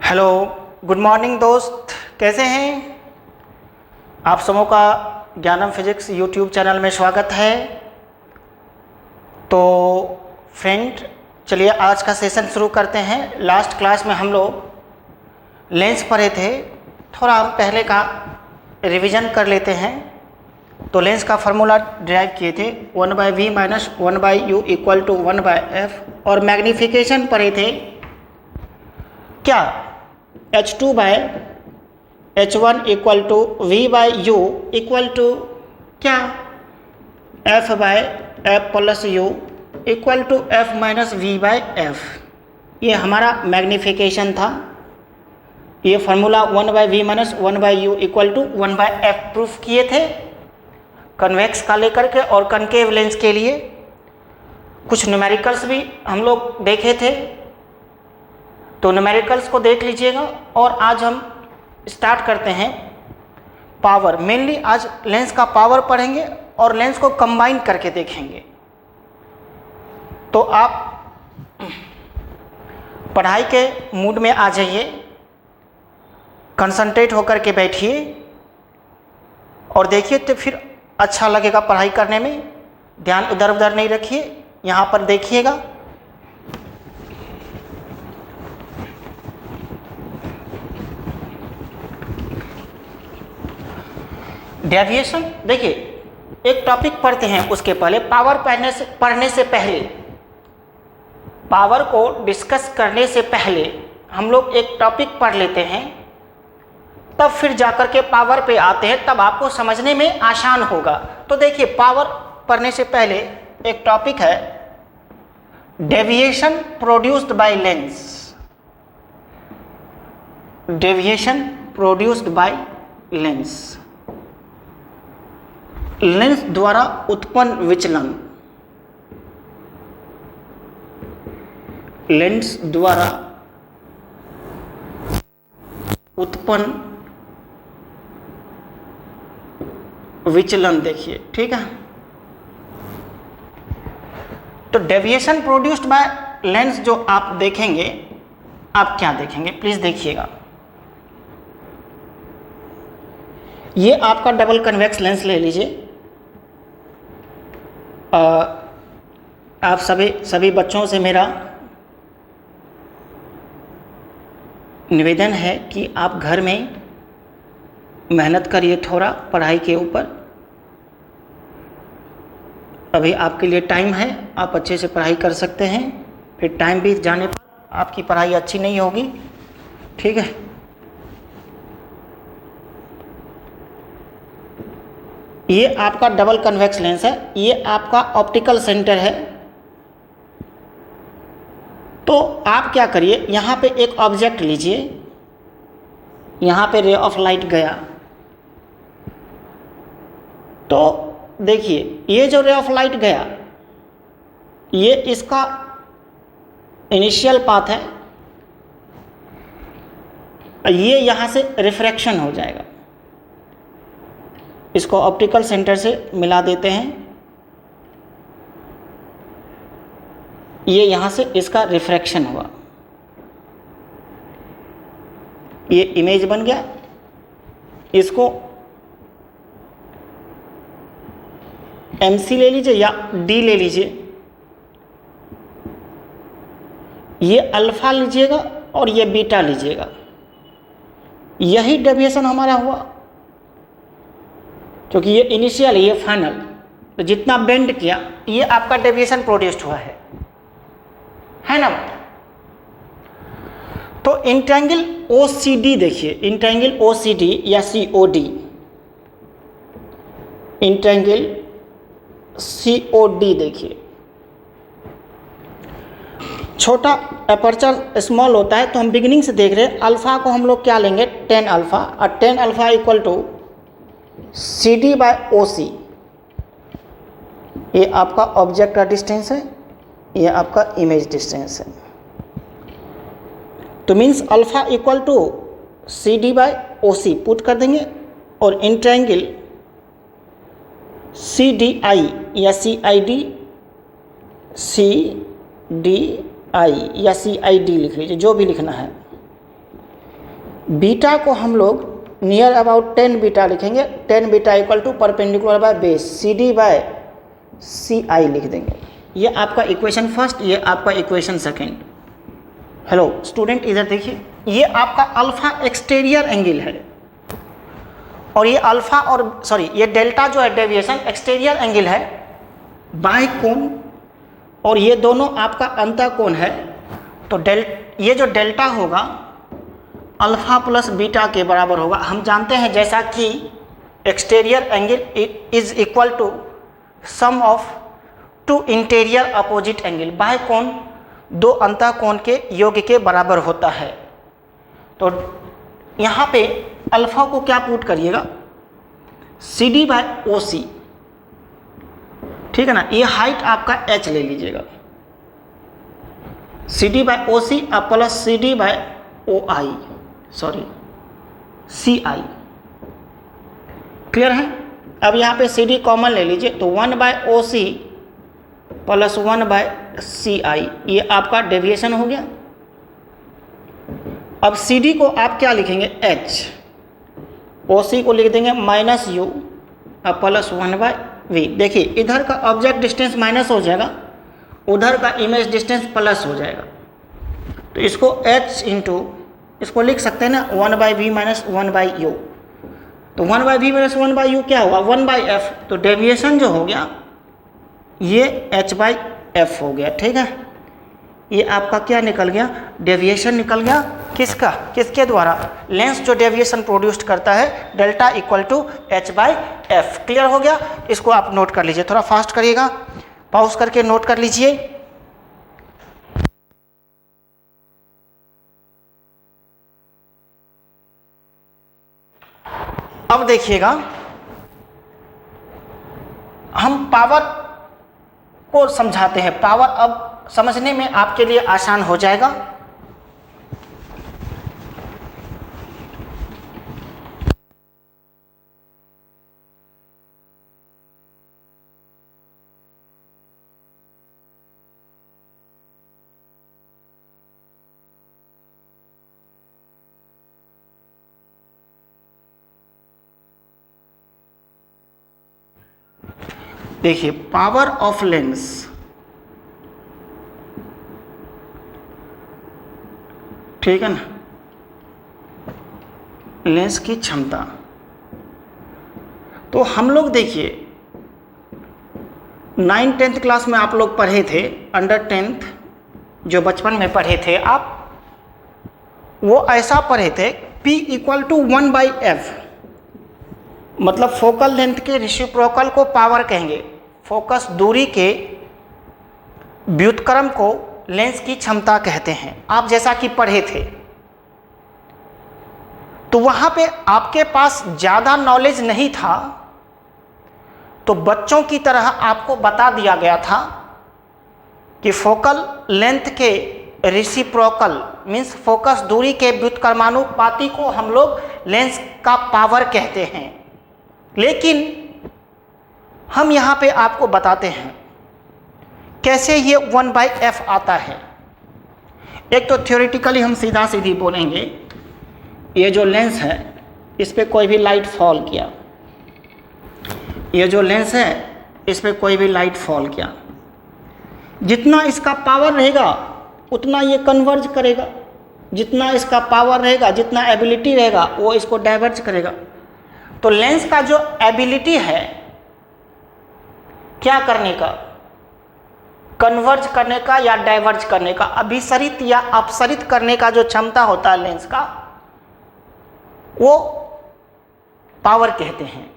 Hello, good morning दोस्त, कैसे हैं आप सबों का ज्ञानम फिजिक्स यूट्यूब चैनल में स्वागत है। तो फ्रेंड, चलिए आज का सेशन शुरू करते हैं। लास्ट क्लास में हम लोग लेंस पढ़े थे, थोड़ा हम पहले का रिवीजन कर लेते हैं। तो लेंस का फार्मूला ड्राइव किए थे 1/v minus 1/u equal to 1/f, और मैग्नीफिकेशन पढ़े थे क्या h2/h1 equal to v/u equal to क्या f/f plus u equal to f minus v/f। ये हमारा मैग्नीफिकेशन था। ये formula 1/v minus 1/u equal to 1/f proof किए थे कन्वेक्स का लेकर के, और कनकेव लेंस के लिए कुछ न्यूमेरिकल्स भी हम लोग देखे थे। तो न्यूमेरिकल्स को देख लीजिएगा। और आज हम स्टार्ट करते हैं पावर। मेनली आज लेंस का पावर पढ़ेंगे और लेंस को कंबाइन करके देखेंगे। तो आप पढ़ाई के मूड में आ जाइए, कंसंट्रेट होकर के बैठिए और देखिए, तो फिर अच्छा लगेगा पढ़ाई करने में। ध्यान इधर उधर नहीं रखिए, यहाँ पर देखिएगा। डेविएशन, देखिए एक टॉपिक पढ़ते हैं, उसके पहले पावर पढ़ने से पहले, पावर को डिस्कस करने से पहले हम लोग एक टॉपिक पढ़ लेते हैं, तब फिर जाकर के पावर पे आते हैं, तब आपको समझने में आसान होगा। तो देखिए, पावर पढ़ने से पहले एक टॉपिक है deviation produced by lens. Deviation produced by lens, lens द्वारा उत्पन्न विचलन। लेंस द्वारा उत्पन्न विचलन देखिए, ठीक है। तो डेविएशन प्रोड्यूस्ड बाय लेंस जो आप देखेंगे, आप क्या देखेंगे प्लीज देखिएगा। ये आपका डबल कन्वेक्स लेंस ले लीजिए। आप सभी बच्चों से मेरा निवेदन है कि आप घर में मेहनत करिए थोड़ा पढ़ाई के ऊपर। अभी आपके लिए टाइम है, आप अच्छे से पढ़ाई कर सकते हैं। फिर टाइम बीत जाने पर आपकी पढ़ाई अच्छी नहीं होगी, ठीक है। ये आपका डबल कन्वेक्स लेंस है, ये आपका ऑप्टिकल सेंटर है। तो आप क्या करिए, यहाँ पे एक ऑब्जेक्ट लीजिए, यहाँ पे रे ऑफ लाइट गया, तो देखिए ये जो रे ऑफ लाइट गया, ये इसका इनिशियल पाथ है, ये यहाँ से रिफ्रैक्शन हो जाएगा। इसको ऑप्टिकल सेंटर से मिला देते हैं, ये यहाँ से इसका रिफ्रैक्शन हुआ, ये इमेज बन गया। इसको MC ले लीजिए या D ले लीजिए, ये अल्फा लीजिएगा और ये बीटा लीजिएगा। यही डेविएशन हमारा हुआ, क्योंकि ये इनिशियल, ये फाइनल। तो जितना बेंड किया, ये आपका डेविएशन प्रोड्यूस्ड हुआ है ना। तो इंट्रायंगल OCD देखिए, इंट्रायंगल OCD या COD, इंट्रायंगल COD देखिए, छोटा अपर्चर स्मॉल होता है। तो हम बिगिनिंग से देख रहे हैं, अल्फा को हम लोग क्या लेंगे 10 अल्फा, और 10 अल्फा इक्वल टू CD/OC। ये आपका ऑब्जेक्ट का डिस्टेंस है, ये आपका इमेज डिस्टेंस है। तो means alpha equal to CD/OC put कर देंगे, और इन ट्रायंगल CDI या CID या CID लिख लीजिए, जो भी लिखना है। बीटा को हम लोग नियर अबाउट 10 बीटा लिखेंगे, 10 beta equal to perpendicular by base CD by CI लिख देंगे। ये आपका इक्वेशन फर्स्ट, ये आपका इक्वेशन सेकंड। हेलो स्टूडेंट, इधर देखिए, ये आपका अल्फा एक्सटीरियर एंगल है और ये अल्फा और सॉरी ये डेल्टा जो है डेविएशन एक्सटीरियर एंगल है बाय कोण, और ये दोनों आपका अंतः कोण है। तो ये जो डेल्टा होगा अल्फा प्लस बीटा के बराबर होगा। हम जानते हैं जैसा कि exterior angle is equal to sum of two interior opposite angle, बाह्य कोण दो अंतः कोण के योग के बराबर होता है। तो यहाँ पे अल्फा को क्या पुट करिएगा, CD बाय OC, ठीक है ना। ये हाइट आपका h ले लीजिएगा, CD by OC plus CD by OI sorry CI, clear है। अब यहाँ पे CD कॉमन ले लीजिए, तो 1 by OC plus 1 by CI, ये आपका डेविएशन हो गया। अब CD को आप क्या लिखेंगे h, OC को लिख देंगे minus U plus 1 by V। देखिए इधर का ऑब्जेक्ट डिस्टेंस माइनस हो जाएगा, उधर का इमेज डिस्टेंस प्लस हो जाएगा। तो इसको h इंटू इसको लिख सकते हैं ना 1 by V minus 1 by U। तो 1 by V minus 1 by U क्या हुआ 1 बाई F। तो डेविएशन जो हो गया ये h बाई F हो गया, ठीक है। ये आपका क्या निकल गया, डेविएशन निकल गया। किसका, किसके द्वारा, लेंस जो डेविएशन प्रोड्यूस्ड करता है delta equal to h by F। Clear हो गया। इसको आप नोट कर लीजिए, थोड़ा फास्ट करिएगा, पॉज करके नोट कर लीजिए। अब देखिएगा हम पावर को समझाते हैं। पावर अब समझने में आपके लिए आसान हो जाएगा। देखिए पावर ऑफ लेंस, ठीक है ना, लेंस की क्षमता। तो हम लोग देखिए 9th-10th क्लास में आप लोग पढ़े थे, अंडर 10th जो बचपन में पढ़े थे आप, वो ऐसा पढ़े थे P equal to 1 by F, मतलब फोकल लेंथ के रेसिप्रोकल को पावर कहेंगे। फोकस दूरी के व्युत्क्रम को लेंस की क्षमता कहते हैं, आप जैसा कि पढ़े थे। तो वहां पे आपके पास ज़्यादा नॉलेज नहीं था, तो बच्चों की तरह आपको बता दिया गया था कि फोकल लेंथ के रेसिप्रोकल मीन्स फोकस दूरी के व्युत्क्रमानुपाती को हम लोग लेंस का पावर कहते हैं। लेकिन हम यहाँ पे आपको बताते हैं कैसे ये 1 बाई F आता है। एक तो थ्योरेटिकली हम सीधा सीधी बोलेंगे, ये जो लेंस है इस पे कोई भी लाइट फॉल किया, ये जो लेंस है इस पे कोई भी लाइट फॉल किया, जितना इसका पावर रहेगा उतना ये कन्वर्ज करेगा, जितना इसका पावर रहेगा, जितना एबिलिटी रहेगा वो इसको डाइवर्ज करेगा। तो लेंस का जो एबिलिटी है क्या करने का, कन्वर्ज करने का या डाइवर्ज करने का, अभिसरित या अपसरित करने का जो क्षमता होता है लेंस का, वो पावर कहते हैं।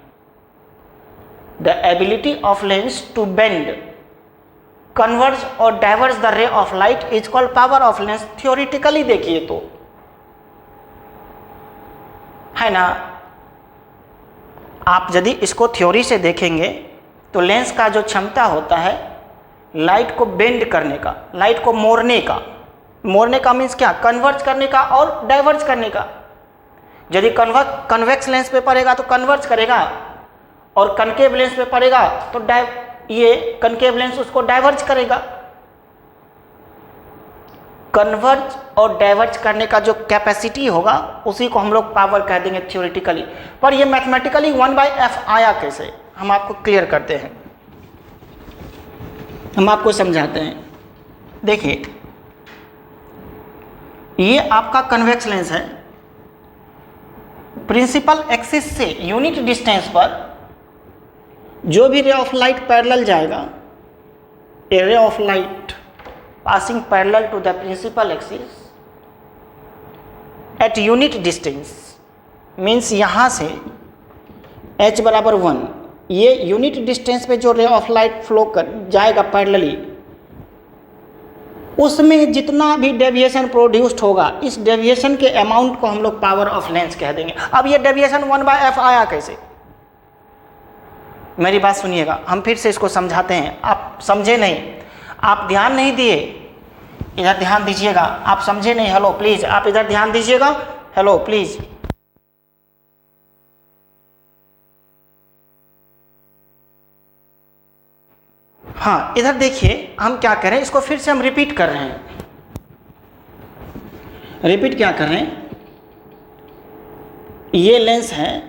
The ability of lens to bend, converge और diverge the ray of light is called power of lens. Theoretically देखिए तो है ना, आप यदि इसको थ्योरी से देखेंगे तो लेंस का जो क्षमता होता है लाइट को बेंड करने का, लाइट को मोड़ने का, मोड़ने का मीन्स क्या, कन्वर्ज करने का और डाइवर्ज करने का। यदि कन्वेक्स लेंस पे पड़ेगा तो कन्वर्ज करेगा, और कनकेव लेंस पे पड़ेगा तो ये कनकेव लेंस उसको डाइवर्ज करेगा। कन्वर्ज और डाइवर्ज करने का जो कैपेसिटी होगा उसी को हम लोग पावर कह देंगे थ्योरेटिकली। पर ये मैथमेटिकली 1/f आया कैसे, हम आपको क्लियर करते हैं, हम आपको समझाते हैं। देखिए, ये आपका कन्वेक्स लेंस है, प्रिंसिपल एक्सिस से यूनिट डिस्टेंस पर जो भी रे ऑफ लाइट पैरेलल जाएगा, a ray of light passing parallel to the principal axis at unit distance means यहाँ से h बराबर 1, ये यूनिट डिस्टेंस पे जो रे ऑफ लाइट फ्लो कर जाएगा पैरेलली, उसमें जितना भी डेविएशन प्रोड्यूस्ड होगा, इस डेविएशन के अमाउंट को हम लोग पावर ऑफ लेंस कह देंगे। अब ये डेविएशन 1/f आया कैसे, मेरी बात सुनिएगा, हम फिर से इसको समझाते हैं। आप समझे नहीं, आप ध्यान नहीं दिए, इधर ध्यान दीजिएगा। आप समझे नहीं, हेलो प्लीज, आप इधर ध्यान दीजिएगा, हेलो प्लीज। हाँ, इधर देखिए, हम क्या करें, इसको फिर से हम रिपीट कर रहे हैं। रिपीट क्या कर रहे हैं, ये लेंस है,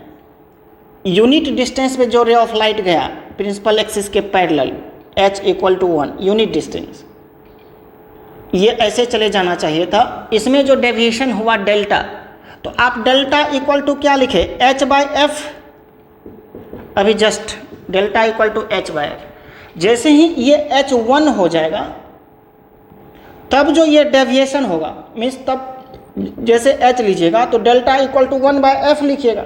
यूनिट डिस्टेंस पे जो रे ऑफ लाइट गया प्रिंसिपल एक्सिस के पैरेलल, h = 1 यूनिट डिस्टेंस, ये ऐसे चले जाना चाहिए था। इसमें जो डेविएशन हुआ डेल्टा, तो आप डेल्टा इक्वल टू क्या लिखे, h/f, अभी just delta equal to h/f। जैसे ही ये h1 हो जाएगा, तब जो ये डेविएशन होगा, मीन्स तब जैसे h लीजिएगा तो डेल्टा इक्वल टू 1/f लिखिएगा,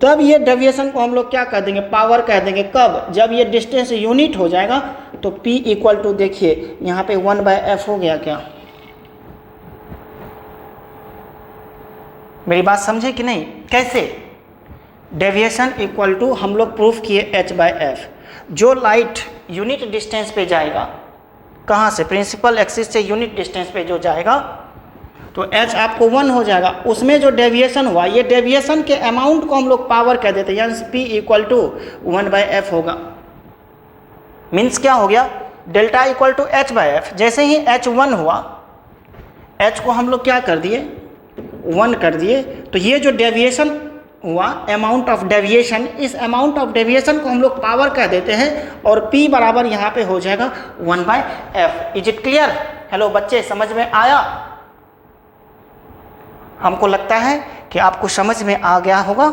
तब ये डेविएशन को हम लोग क्या कह देंगे, पावर कह देंगे। कब, जब ये डिस्टेंस यूनिट हो जाएगा, तो P इक्वल टू, देखिए यहाँ पे 1/f हो गया क्या, मेरी बात समझे कि नहीं, कैसे, डेविएशन इक्वल टू हम लोग प्रूफ किए h/f। जो लाइट यूनिट डिस्टेंस पे जाएगा, कहाँ से, प्रिंसिपल एक्सिस से यूनिट डिस्टेंस पे जो जाएगा, तो h आपको 1 हो जाएगा, उसमें जो डेविएशन हुआ, ये डेविएशन के अमाउंट को हम लोग पावर कह देते हैं, यानी P इक्वल टू 1/f होगा। मीन्स क्या हो गया, डेल्टा इक्वल टू h/f। जैसे ही h1 हुआ, h को हम लोग क्या कर दिए, 1 कर दिए, तो ये जो डेविएशन हुआ, अमाउंट ऑफ डेविएशन, इस अमाउंट ऑफ डेविएशन को हम लोग पावर कह देते हैं, और P बराबर यहाँ पे हो जाएगा 1/f। Is it clear, hello बच्चे, समझ में आया? हमको लगता है कि आपको समझ में आ गया होगा,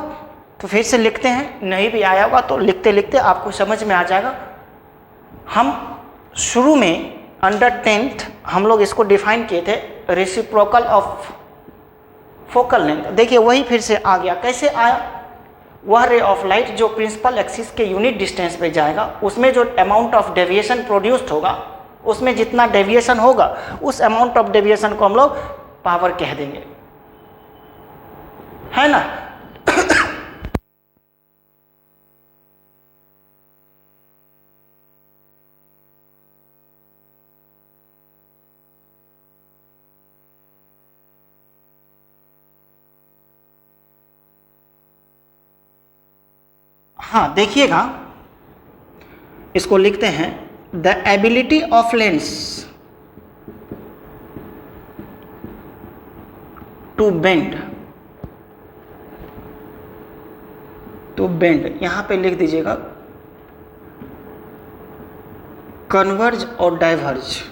तो फिर से लिखते हैं, नहीं भी आया होगा तो लिखते लिखते आपको समझ में आ जाएगा। हम शुरू में अंडर 10th हम लोग इसको डिफाइन किए थे, रेसिप्रोकल ऑफ फोकल लेंथ। देखिए वही फिर से आ गया, कैसे आया, वह रे ऑफ लाइट जो प्रिंसिपल एक्सिस के यूनिट डिस्टेंस पे जाएगा, उसमें जो अमाउंट ऑफ डेविएशन प्रोड्यूस्ड होगा, उसमें जितना डेविएशन होगा, उस अमाउंट ऑफ डेविएशन को हम लोग पावर कह देंगे, है ना। हाँ देखिएगा, इसको लिखते हैं, the ability of lens to bend, यहां पे लिख दीजिएगा कन्वर्ज और diverge.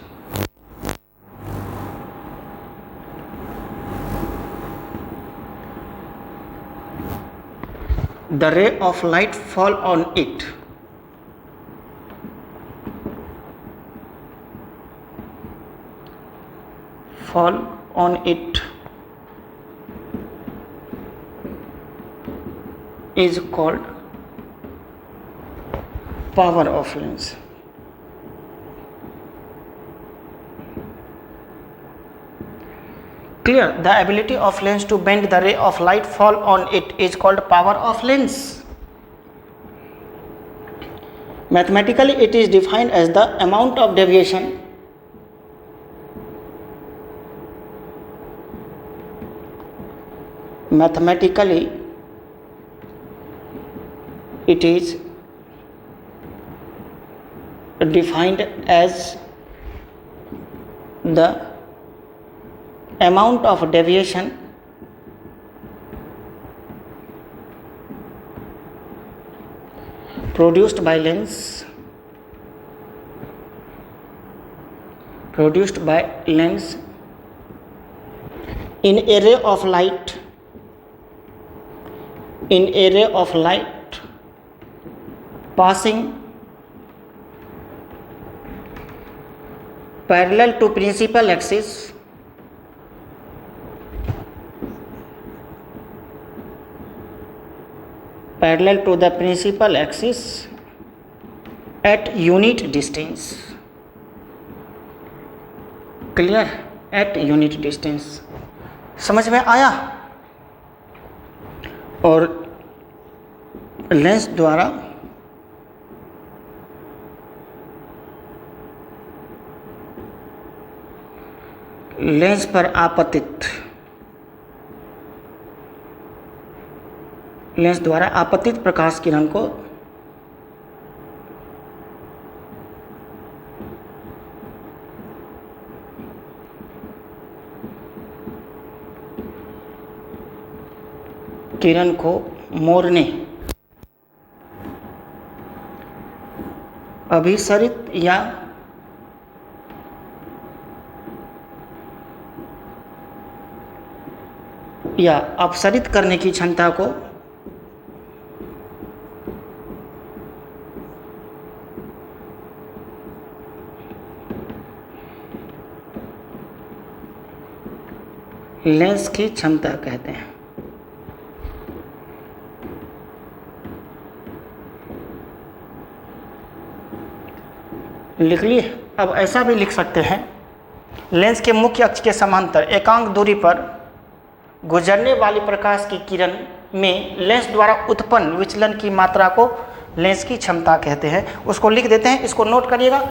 The ray of light fall on it, is called power of lens. Clear? The ability of lens to bend the ray of light fall on it is called power of lens. Mathematically it is defined as the amount of deviation it is defined as the amount of deviation produced by lens in a ray of light passing parallel to principal axis at unit distance. Clear? At unit distance. समझ में आया? और lens द्वारा lens पर आपतित प्रकाश किरण को मोड़ने अभिसरित या अपसरित करने की क्षमता को लेंस की क्षमता कहते हैं। लिख लिए? अब ऐसा भी लिख सकते हैं, लेंस के मुख्य अक्ष के समांतर एकांक दूरी पर गुजरने वाली प्रकाश की किरण में लेंस द्वारा उत्पन्न विचलन की मात्रा को लेंस की क्षमता कहते हैं। उसको लिख देते हैं, इसको नोट करिएगा,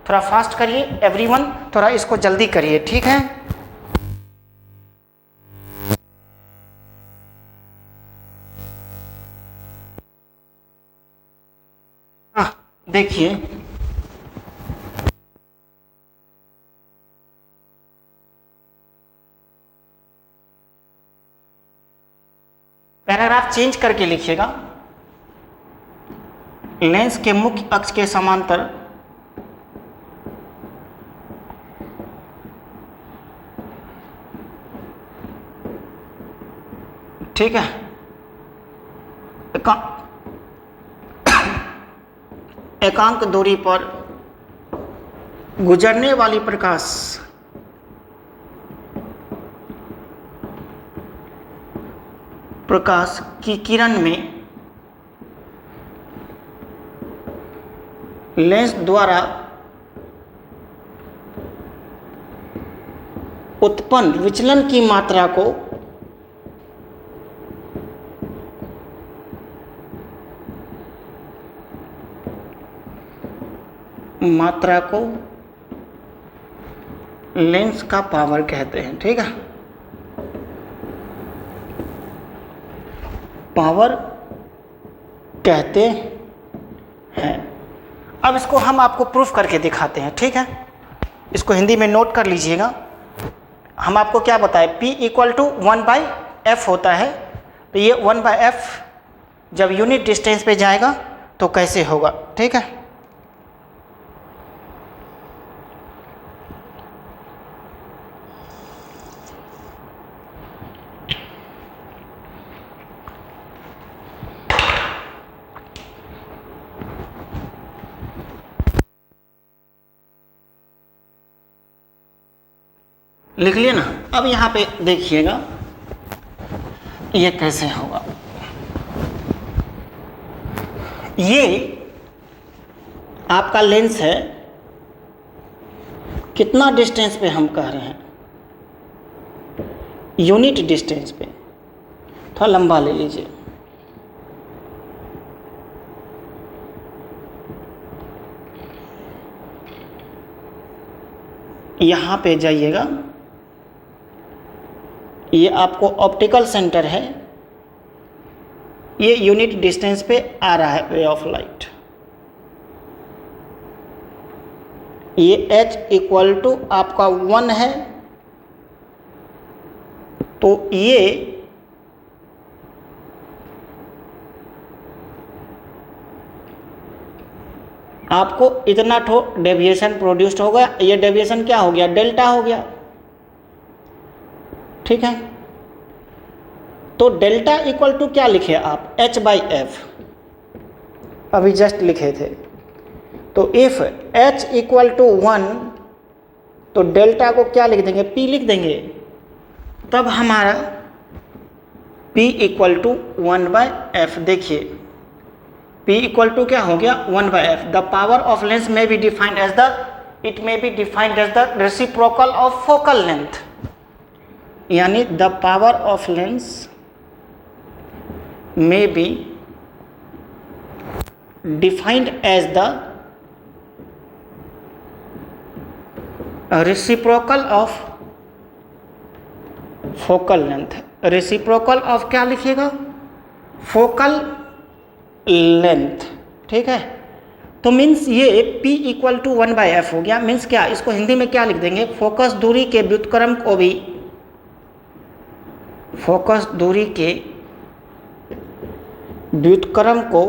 थोड़ा फास्ट करिए एवरीवन, थोड़ा इसको जल्दी करिए, ठीक है? हाँ देखिए, पैराग्राफ चेंज करके लिखिएगा। लेंस के मुख्य अक्ष के समांतर ठीक है, एकांक दूरी पर गुजरने वाली प्रकाश की किरण में लेंस द्वारा उत्पन्न विचलन की मात्रा को लेंस का पावर कहते हैं, ठीक है? पावर कहते हैं। अब इसको हम आपको प्रूफ करके दिखाते हैं, ठीक है? इसको हिंदी में नोट कर लीजिएगा। हम आपको क्या बताए, P = 1/f होता है, तो ये 1/f जब यूनिट डिस्टेंस पे जाएगा तो कैसे होगा, ठीक है? लिख लिए ना? अब यहाँ पे देखिएगा ये कैसे होगा। ये आपका लेंस है, कितना डिस्टेंस पे हम कह रहे हैं, यूनिट डिस्टेंस पे। थोड़ा लंबा ले लीजिए। यहाँ पे जाइएगा, ये आपको ऑप्टिकल सेंटर है, ये यूनिट डिस्टेंस पे आ रहा है रे ऑफ लाइट। ये H = आपका 1 है, तो ये आपको इतना ठो डेविएशन प्रोड्यूस्ड हो गया। ये डेविएशन क्या हो गया? डेल्टा हो गया। ठीक है, तो डेल्टा इक्वल टू क्या लिखे आप? h/f, अभी जस्ट लिखे थे। तो इफ h इक्वल टू 1, तो डेल्टा को क्या लिख देंगे? p लिख देंगे। तब हमारा p इक्वल टू 1/f। देखिए p इक्वल टू क्या हो गया? 1/f। The power of lens may be defined as the, it may be defined as the reciprocal of focal length, यानी the power of lens may be defined as the reciprocal of focal length। reciprocal of क्या लिखिएगा? focal length। ठीक है, तो means ये p equal to 1/f हो गया। Means क्या? इसको हिंदी में क्या लिख देंगे? फोकस दूरी के व्युत्क्रम को भी, फोकस दूरी के व्युत्क्रम को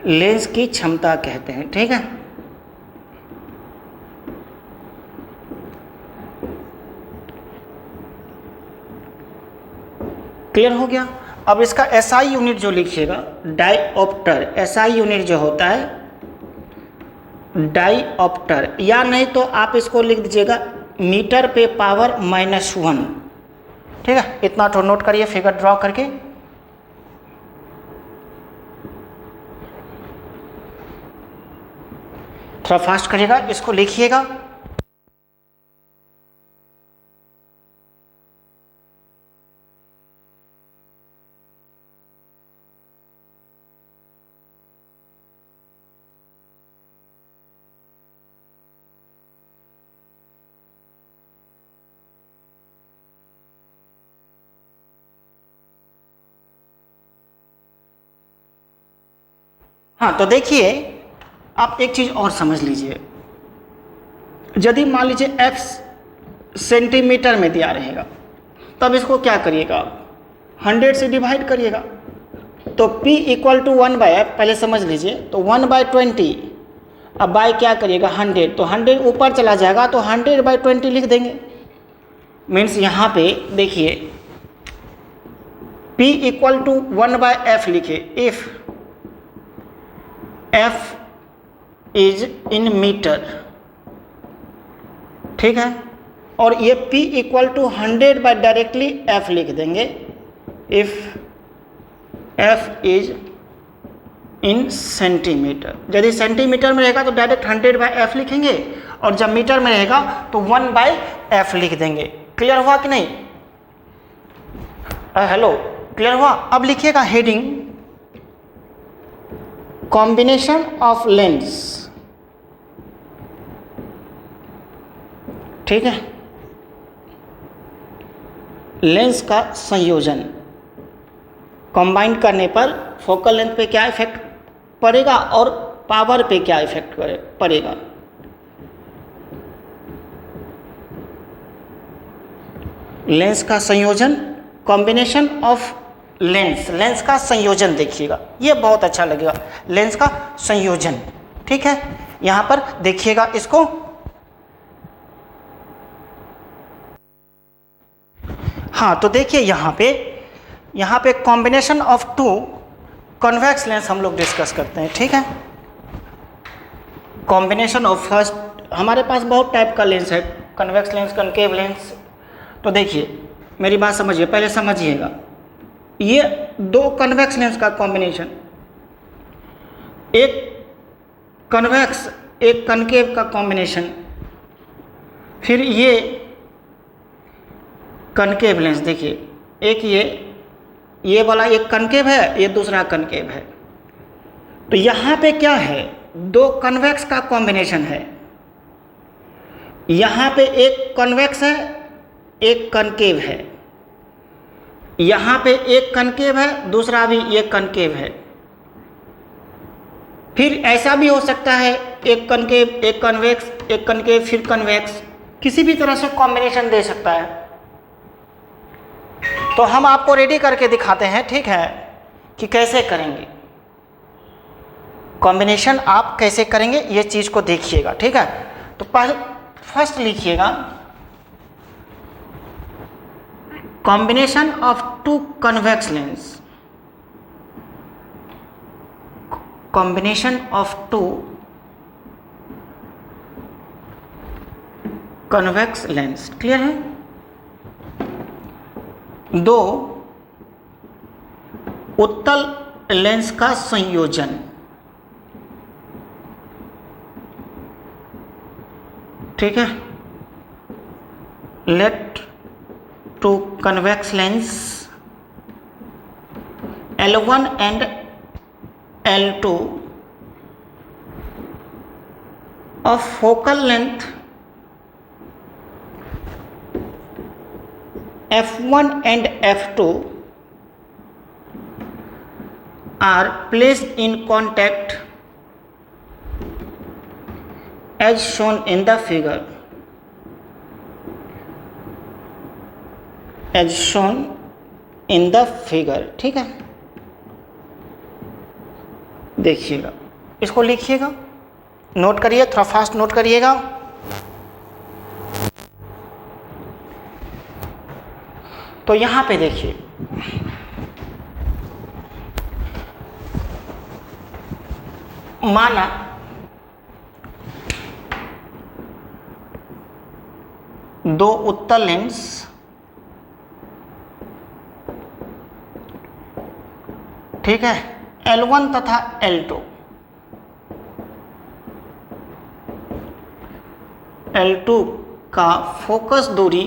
लेंस की क्षमता कहते हैं। ठीक है, क्लियर हो गया। अब इसका एसआई यूनिट जो लिखिएगा, डायऑप्टर। एसआई यूनिट जो होता है डायऑप्टर, या नहीं तो आप इसको लिख दीजिएगा मीटर पे पावर -1। ठीक है, इतना तो नोट करिए फिगर ड्रॉ करके। थोड़ा फास्ट करिएगा, इसको लिखिएगा। हाँ, तो देखिए आप एक चीज़ और समझ लीजिए। यदि मान लीजिए f सेंटीमीटर में दिया रहेगा, तब इसको क्या करिएगा? 100 से डिवाइड करिएगा। तो p इक्वल टू 1/f पहले समझ लीजिए। तो 1/20, अब बाय क्या करिएगा? 100। तो 100 ऊपर चला जाएगा, तो 100/20 लिख देंगे। मीन्स यहाँ पे देखिए p इक्वल टू 1/f लिखे if f is in metre. ठीक है, और ये p equal to 100 by directly f लिख देंगे if f is in centimetre. यदि सेंटीमीटर में रहेगा तो डायरेक्ट 100/f लिखेंगे, और जब मीटर में रहेगा तो 1/f लिख देंगे। क्लियर हुआ कि नहीं? हेलो, क्लियर हुआ? अब लिखिएगा हेडिंग कॉम्बिनेशन ऑफ लेंस। ठीक है, लेंस का संयोजन कंबाइन करने पर फोकल लेंथ पे क्या इफेक्ट पड़ेगा और पावर पे क्या इफेक्ट पड़ेगा। लेंस का संयोजन, कॉम्बिनेशन ऑफ लेंस, लेंस का संयोजन देखिएगा, ये बहुत अच्छा लगेगा, लेंस का संयोजन। ठीक है, यहां पर देखिएगा इसको। हाँ, तो देखिए यहाँ पे combination of two convex lens हम लोग डिस्कस करते हैं। ठीक है, कॉम्बिनेशन ऑफ फर्स्ट, हमारे पास बहुत टाइप का लेंस है, कन्वेक्स लेंस, कनकेव लेंस। तो देखिए मेरी बात समझिए, पहले समझिएगा, ये दो कन्वेक्स लेंस का कॉम्बिनेशन, एक कन्वेक्स एक कनकेव का कॉम्बिनेशन, फिर ये कनकेव लेंस। देखिए एक ये वाला एक कनकेव है, ये दूसरा कनकेव है। तो यहाँ पे क्या है? दो कन्वेक्स का कॉम्बिनेशन है। यहाँ पे एक कन्वेक्स है, एक कनकेव है। यहाँ पे एक कनकेव है, दूसरा भी ये कनकेव है। फिर ऐसा भी हो सकता है एक कनकेव, एक कन्वेक्स, एक कनकेव, फिर कन्वेक्स, किसी भी तरह से कॉम्बिनेशन दे सकता है। तो हम आपको रेडी करके दिखाते हैं, ठीक है, कि कैसे करेंगे कॉम्बिनेशन, आप कैसे करेंगे ये चीज़ को देखिएगा, ठीक है। तो पहले फर्स्ट लिखिएगा combination of two convex lens, combination of two convex lens, clear है। दो उत्तल लेंस का संयोजन, ठीक है। Let two convex lens L1 and L2 of focal length F1 and F2 are placed in contact as shown in the figure, as shown in the figure, ठीक है। देखिएगा, इसको लिखिएगा, नोट करिए, थोड़ा फास्ट नोट करिएगा। तो यहां पे देखिए, माना दो उत्तल लेंस ठीक है, L1 तथा L2, L2 का फोकस दूरी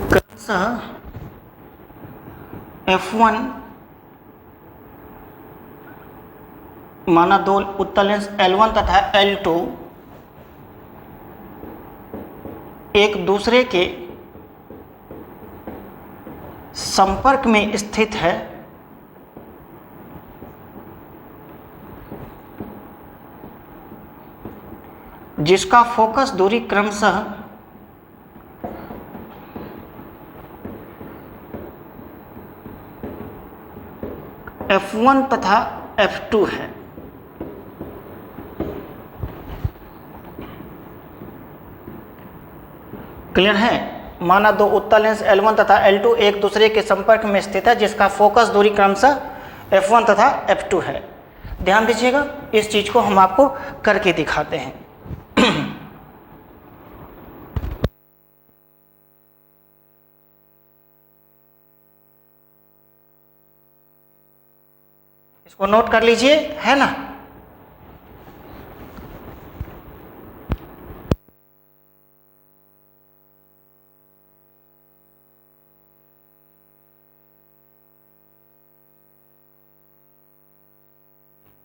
क्रमशः F1, माना दो उत्तल लेंस L1 तथा L2 एक दूसरे के संपर्क में स्थित है, जिसका फोकस दूरी क्रमशः F1 तथा F2 है। क्लियर है। माना दो उत्तल लेंस L1 तथा L2 एक दूसरे के संपर्क में स्थित है, जिसका फोकस दूरी क्रमशः F1 तथा F2 है। ध्यान दीजिएगा, इस चीज को हम आपको करके दिखाते हैं। इसको नोट कर लीजिए, है ना।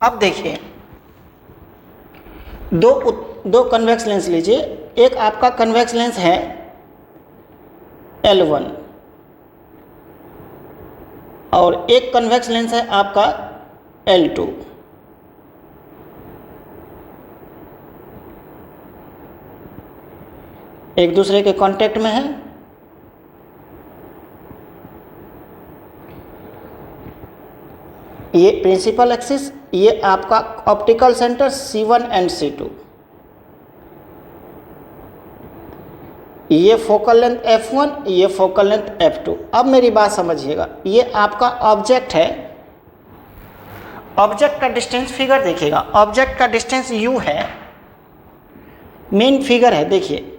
अब देखिए, दो कन्वेक्स लेंस लीजिए। एक आपका कन्वेक्स लेंस है L1 और एक कन्वेक्स लेंस है आपका L2। एक दूसरे के कांटेक्ट में है। ये प्रिंसिपल एक्सिस, ये आपका optical centre C1 and C2, ये फोकल लेंथ F1, ये फोकल लेंथ F2। अब मेरी बात समझिएगा, ये आपका ऑब्जेक्ट है। ऑब्जेक्ट का डिस्टेंस फिगर देखिएगा, ऑब्जेक्ट का डिस्टेंस u है, मेन फिगर है। देखिए,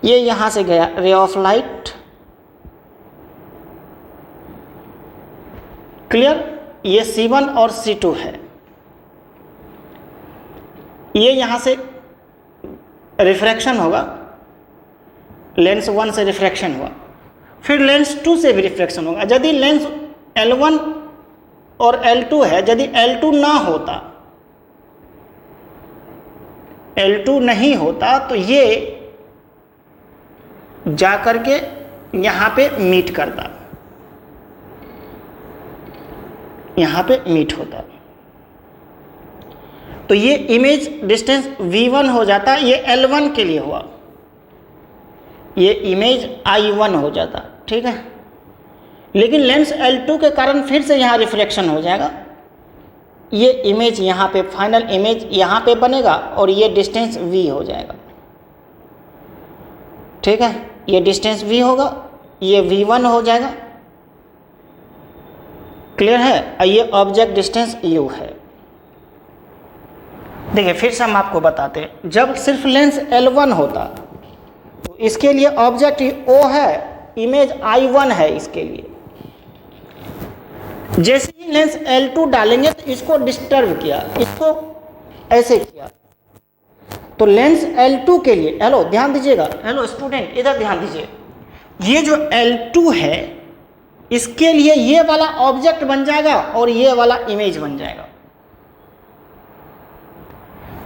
ये यहां से गया रे ऑफ लाइट, क्लियर। ये C1 और C2 है। ये यहां से रिफ्रैक्शन होगा, लेंस 1 से रिफ्रैक्शन हुआ, फिर लेंस 2 से भी रिफ्रैक्शन होगा। यदि लेंस L1 और L2 है, यदि L2 ना होता, L2 नहीं होता, तो ये जाकर के यहां पे मीट करता, यहां पे मीट होता। तो ये इमेज डिस्टेंस v1 हो जाता, ये L1 के लिए हुआ, ये इमेज I1 हो जाता, ठीक है। लेकिन लेंस L2 के कारण फिर से यहाँ रिफ्लेक्शन हो जाएगा, ये इमेज यहाँ पे फाइनल इमेज यहाँ पे बनेगा और ये डिस्टेंस v हो जाएगा, ठीक है। ये डिस्टेंस v होगा, ये v1 हो जाएगा, क्लियर है। और ये ऑब्जेक्ट डिस्टेंस u है। देखिए फिर से हम आपको बताते हैं, जब सिर्फ लेंस L1 होता तो इसके लिए ऑब्जेक्ट O है, इमेज I1 है इसके लिए। जैसे ही लेंस L2 डालेंगे तो इसको डिस्टर्ब किया, इसको ऐसे किया, तो लेंस L2 के लिए, हेलो ध्यान दीजिएगा, हेलो स्टूडेंट इधर ध्यान दीजिए, ये जो L2 है इसके लिए ये वाला ऑब्जेक्ट बन जाएगा और ये वाला इमेज बन जाएगा,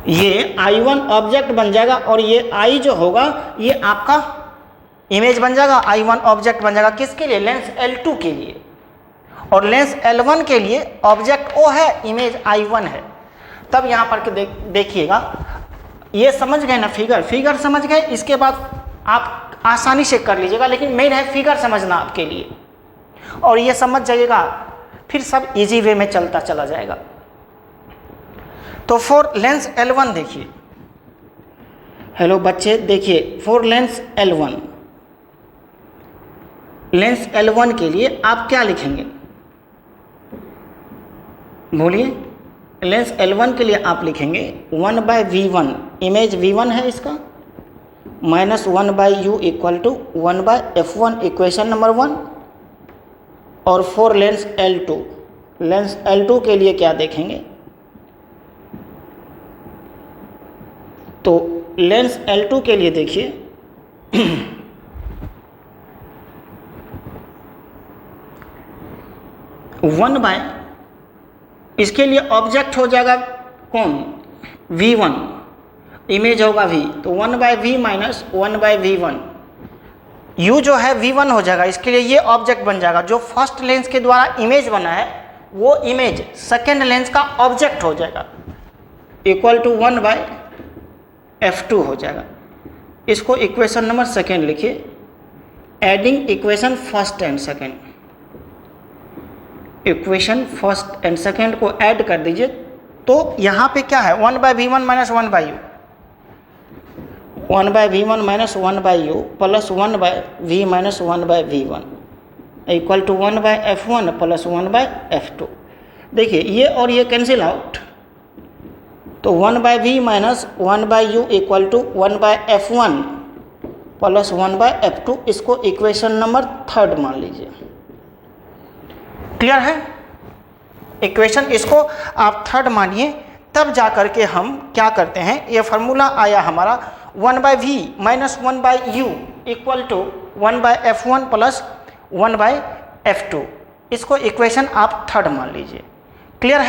ये I1 ऑब्जेक्ट बन जाएगा और ये I जो होगा ये आपका इमेज बन जाएगा, I1 ऑब्जेक्ट बन जाएगा। किसके लिए? लेंस L2 के लिए। और लेंस L1 के लिए ऑब्जेक्ट O है, इमेज I1 है। तब यहाँ पर के देखिएगा, ये समझ गए ना, फिगर समझ गए। इसके बाद आप आसानी से कर लीजिएगा, लेकिन मेन है फिगर समझना आपके लिए, और ये समझ जाइएगा फिर सब इजी वे में चलता चला जाएगा। तो फॉर लेंस L1 देखिए, हेलो बच्चे देखिए, for Lenz L1, lens L1 के लिए आप क्या लिखेंगे? बोलिए। लेंस L1 के लिए आप लिखेंगे 1/V1, इमेज V1 है इसका, minus 1/U equal to 1/F1, equation number 1। और for Lenz L2, lens L2 के लिए क्या देखेंगे? तो लेंस L2 के लिए देखिए इसके लिए ऑब्जेक्ट हो जाएगा कौन? V1, इमेज होगा V, तो 1/V माइनस 1/V1, U जो है V1 हो जाएगा, इसके लिए ये ऑब्जेक्ट बन जाएगा। जो फर्स्ट लेंस के द्वारा इमेज बना है वो इमेज सेकेंड लेंस का ऑब्जेक्ट हो जाएगा, इक्वल टू 1/F2 हो जाएगा। इसको इक्वेशन नंबर सेकेंड लिखिए, adding equation first and second, equation first and second को ऐड कर दीजिए। तो यहाँ पे क्या है? 1/V1 minus 1/U, 1/V1 minus 1/U plus 1/V minus 1/V1 equal to 1/F1 plus 1/F2। देखिए ये और ये कैंसिल आउट, तो 1/V minus 1/U equal to 1/F1 plus 1/F2। इसको इक्वेशन नंबर थर्ड मान लीजिए। क्लियर है? इक्वेशन इसको आप थर्ड मानिए, तब जा करके हम क्या करते हैं, ये फार्मूला आया हमारा 1/V minus 1/U equal to 1/F1 plus 1/F2। इसको इक्वेशन आप थर्ड मान लीजिए। क्लियर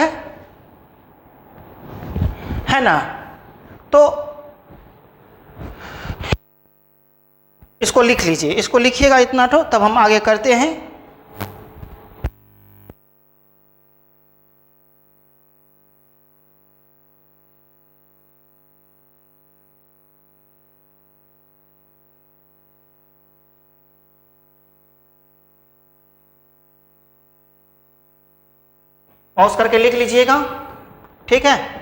है ना? तो इसको लिख लीजिए, इसको लिखिएगा इतना तो, तब हम आगे करते हैं। पॉज करके लिख लीजिएगा, ठीक है?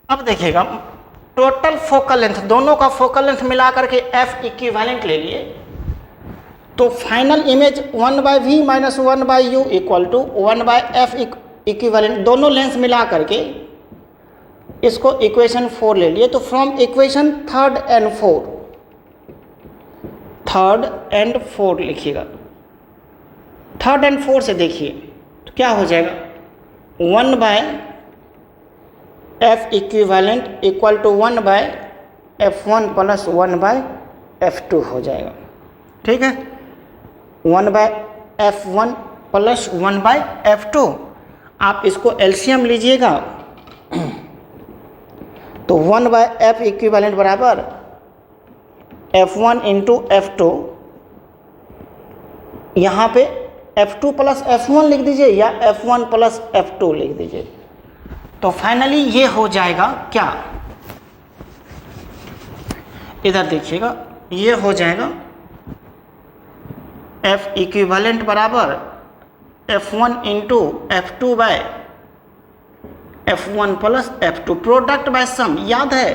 अब देखिएगा टोटल फोकल लेंथ, दोनों का फोकल लेंथ मिला करके एफ इक्विवेलेंट ले लिए, तो final image 1/v minus 1/u equal to 1/f equivalent, दोनों लेंस मिला करके इसको इक्वेशन 4 ले लिए। तो from equation third and fourth लिखिएगा। थर्ड एंड फोर्थ से देखिए तो क्या हो जाएगा, 1/f equivalent equal to 1/f1 plus 1/f2 हो जाएगा। ठीक है, 1/f1 प्लस 1/f2। आप इसको एलसीएम लीजिएगा तो 1/f इक्विवेलेंट बराबर f1 इंटू f2, यहाँ पे f2 प्लस f1 लिख दीजिए या f1 प्लस f2 लिख दीजिए। तो फाइनली ये हो जाएगा क्या, इधर देखिएगा, ये हो जाएगा f इक्विवेलेंट बराबर f1 into f2 by f1 plus f2, product by sum. याद है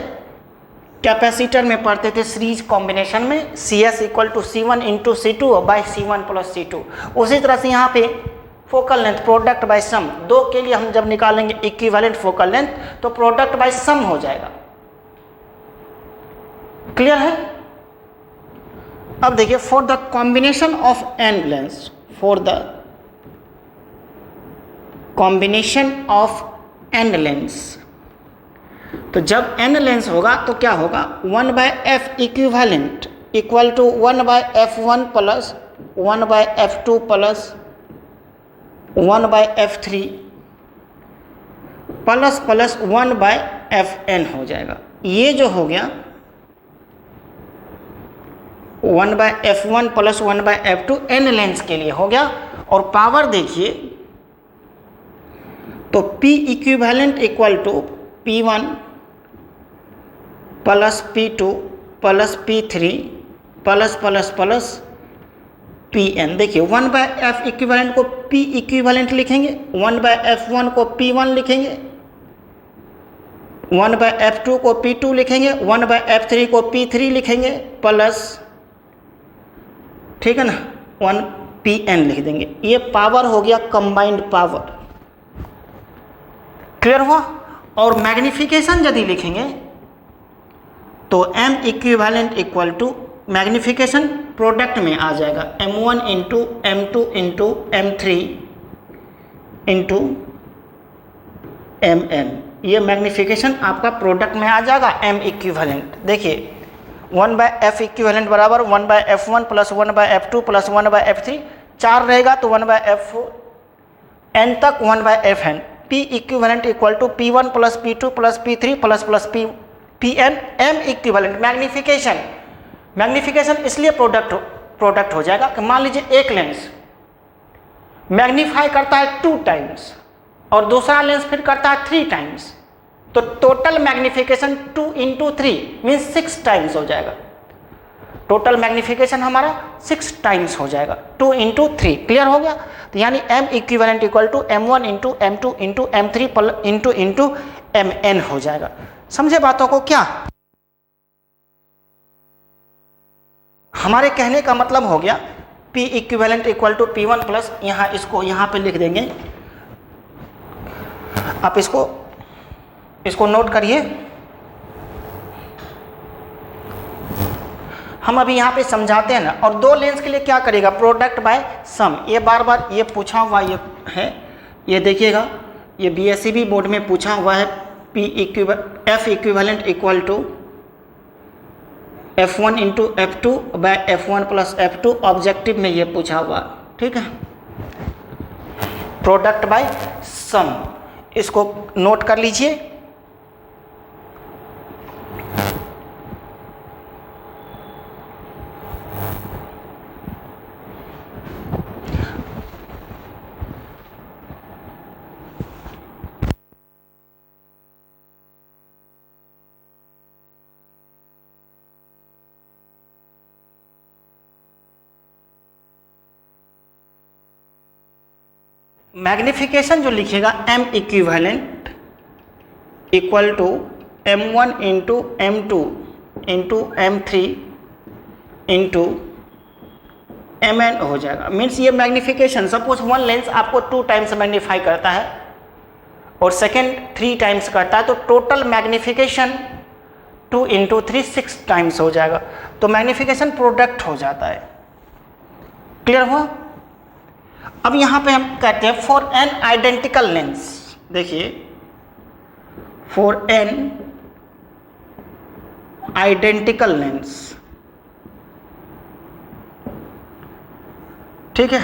कैपेसिटर में पढ़ते थे सीरीज कॉम्बिनेशन में, CS equal to C1 into C2 by C1 plus C2। उसी तरह से यहाँ पे focal length product by sum, दो के लिए हम जब निकालेंगे इक्विवेलेंट फोकल लेंथ तो प्रोडक्ट बाय सम हो जाएगा। क्लियर है? अब देखिए for the combination of n lens, for the combination of n lens, तो जब n लेंस होगा तो क्या होगा, 1/f equivalent equal to 1/f1 plus 1/f2 plus 1/f3 plus 1/fn हो जाएगा। ये जो हो गया 1/f1 plus 1/f2 n lens के लिए हो गया। और पावर देखिए तो P equivalent equal to P1 plus P2 plus P3 plus plus plus Pn। देखिए 1/f इक्विवेलेंट को P इक्विवेलेंट लिखेंगे, 1/f1 को P1 लिखेंगे, 1/f2 को P2 लिखेंगे, 1/f3 को P3 लिखेंगे प्लस, ठीक है ना, 1 Pn लिख देंगे। ये पावर हो गया कंबाइंड पावर। क्लियर हुआ? और मैग्निफिकेशन यदि लिखेंगे तो m equivalent equal to magnification product में आ जाएगा m1 into m2 into m3 into mn। ये मैग्निफिकेशन आपका प्रोडक्ट में आ जाएगा m इक्विवेलेंट। देखिए 1/f इक्विवेलेंट बराबर 1/f1 plus 1/f2 plus 1/f3, 4 रहेगा तो 1/f4 n तक 1/fn। P equivalent equal to P1 plus P2 plus P3 plus plus Pn। m equivalent magnification इसलिए प्रोडक्ट हो जाएगा कि मान लीजिए एक लेंस मैग्नीफाई करता है 2 टाइम्स और दूसरा लेंस फिर करता है 3 टाइम्स, तो total magnification 2 into 3 means 6 times हो जाएगा। टोटल मैग्निफिकेशन हमारा 6 टाइम्स हो जाएगा, 2 इंटू 3। क्लियर हो गया? तो यानी m equivalent equal to m1 into m2 into m3 into mn हो जाएगा। समझे बातों को? क्या हमारे कहने का मतलब हो गया, P equivalent equal to P1 plus, यहाँ इसको यहाँ पे लिख देंगे, आप इसको नोट करिए। हम अभी यहाँ पे समझाते हैं ना। और दो लेंस के लिए क्या करेगा, प्रोडक्ट बाय सम। ये बार बार ये पूछा हुआ ये है, ये देखिएगा, ये BSCB बोर्ड में पूछा हुआ है। F equivalent equal to F1 into F2 by F1 plus F2, objective में ये पूछा हुआ। ठीक है, प्रोडक्ट बाय सम, इसको नोट कर लीजिए। मैग्निफिकेशन जो लिखेगा m equivalent equal to m1 into m2 into m3 into mn हो जाएगा। मीन्स ये मैग्निफिकेशन, सपोज वन लेंस आपको 2 टाइम्स मैग्नीफाई करता है और सेकेंड 3 टाइम्स करता है, तो टोटल मैग्निफिकेशन 2 इंटू 3 6 टाइम्स हो जाएगा। तो मैग्निफिकेशन प्रोडक्ट हो जाता है। क्लियर हुआ? अब यहाँ पे हम कहते हैं फॉर एन आइडेंटिकल लेंस, देखिए फॉर एन आइडेंटिकल लेंस, ठीक है,